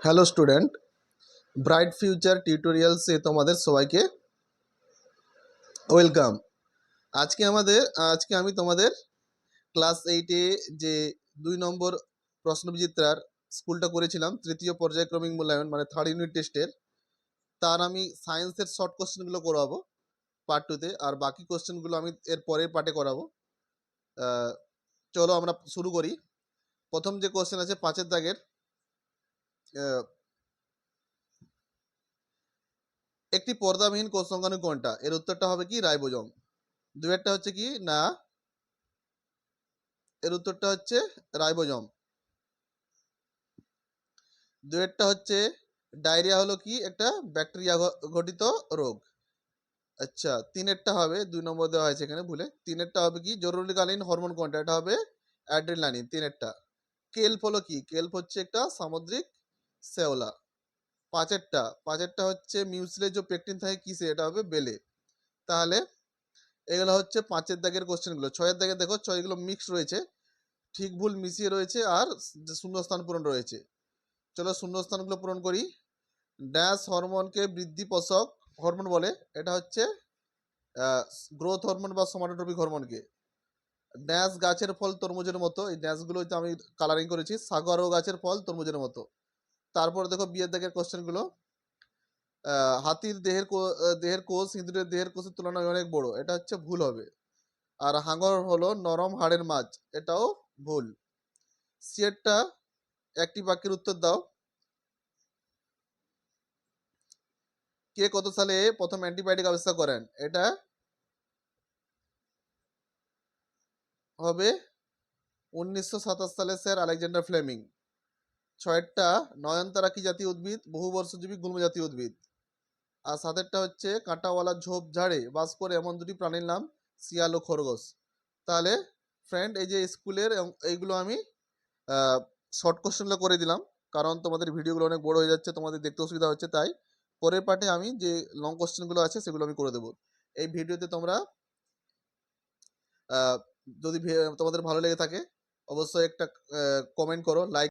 Hello student, bright future টিউটোরিয়ালসে তোমাদের সবাইকে welcome. আজকে আমি তোমাদের ক্লাস 8-এ যে 2 নম্বর প্রশ্নবিচিত্রার স্কুলটা করেছিলাম, তৃতীয় পর্যায়ক্রমিক মূল্যায়ন মানে থার্ড ইউনিট টেস্টের, তার আমি সায়েন্সের শর্ট কোশ্চেনগুলো করাবো পার্ট 2-তে, আর বাকি কোশ্চেনগুলো আমি এর পরের পার্টে করাবো। চলো আমরা শুরু করি। প্রথম যে কোশ্চেন আছে 5-এর দাগের, একটি পর্দাবিহীন কোষ সংখ্যাণু কোনটা? এর উত্তরটা হবে কি? রাইবোজোম। দুয়েরটা হচ্ছে কি না, এর উত্তরটা হচ্ছে রাইবোজোম। দুয়েরটা হচ্ছে ডায়রিয়া হলো কি? একটা ব্যাকটেরিয়া ঘটিত রোগ। আচ্ছা, তিনেরটা হবে 2 নম্বর দেওয়া হয়েছে এখানে ভুলে। তিনেরটা হবে কি? জরুরিকালীন হরমোন কোনটা? এটা হবে অ্যাড্রিনালিন। তিনেরটা। কেল্প হলো কি? কেল্প হচ্ছে একটা সামুদ্রিক শেওলা। পাঁচেরটা হচ্ছে মিউসিলেজ ও পেকটিন থাকে কিসে? এটা হবে বেলে। তাহলে এগুলো হচ্ছে 5-এর দাগের কোশ্চেনগুলো। 6-এর দাগে দেখো, 6 মিক্স রয়েছে, ঠিক ভুল মিশিয়ে রয়েছে, আর শূন্যস্থান পূরণ রয়েছে। চলো শূন্যস্থানগুলো পূরণ করি। ড্যাশ হরমোনকে বৃদ্ধি পোষক হরমোন বলে? এটা হচ্ছে গ্রোথ হরমোন বা সোমাটোট্রপিক হরমোনকে। ড্যাশ গাছের ফল তরমুজের মতো, এই ড্যাশগুলো আমি কালারিং করেছি, সাগর ও গাছের ফল তরমুজের মতো। তারপর দেখো বিয়ের দাগের কোশ্চেনগুলো। হাতির দেহের কোষ ইঁদুরের দেহের কোষের তুলনায় অনেক বড়, এটা হচ্ছে ভুল হবে। আর হাঙর হলো নরম হাড়ের মাছ, এটাও ভুল। সিয়েরটা একটি বাক্যের উত্তর দাও। কে কত সালে প্রথম অ্যান্টিবায়োটিক আবিষ্কার করেন? এটা হবে 1927 সালে স্যার আলেকজান্ডার ফ্লেমিং। 6-টা নয়নতারা কি জাতীয় উদ্ভিদ? বহুবর্ষজীবী গুল্ম জাতীয় উদ্ভিদ। আর 7-টা হচ্ছে কাঁটাওয়ালা ঝোপ ঝাড়ে বাস করে এমন দুটি প্রাণীর নাম? শিয়াল ও খরগোশ। তাহলে ফ্রেন্ড, এই যে স্কুলের এইগুলো আমি শর্ট কোশ্চেনগুলো করে দিলাম, কারণ তোমাদের ভিডিওগুলো অনেক বড় হয়ে যাচ্ছে, তোমাদের দেখতে অসুবিধা হচ্ছে, তাই পরের পার্টে আমি যে লং কোশ্চেনগুলো আছে সেগুলো আমি করে দেবো। এই ভিডিওতে তোমরা যদি তোমাদের ভালো লেগে থাকে অবশ্যই একটা কমেন্ট করো, লাইক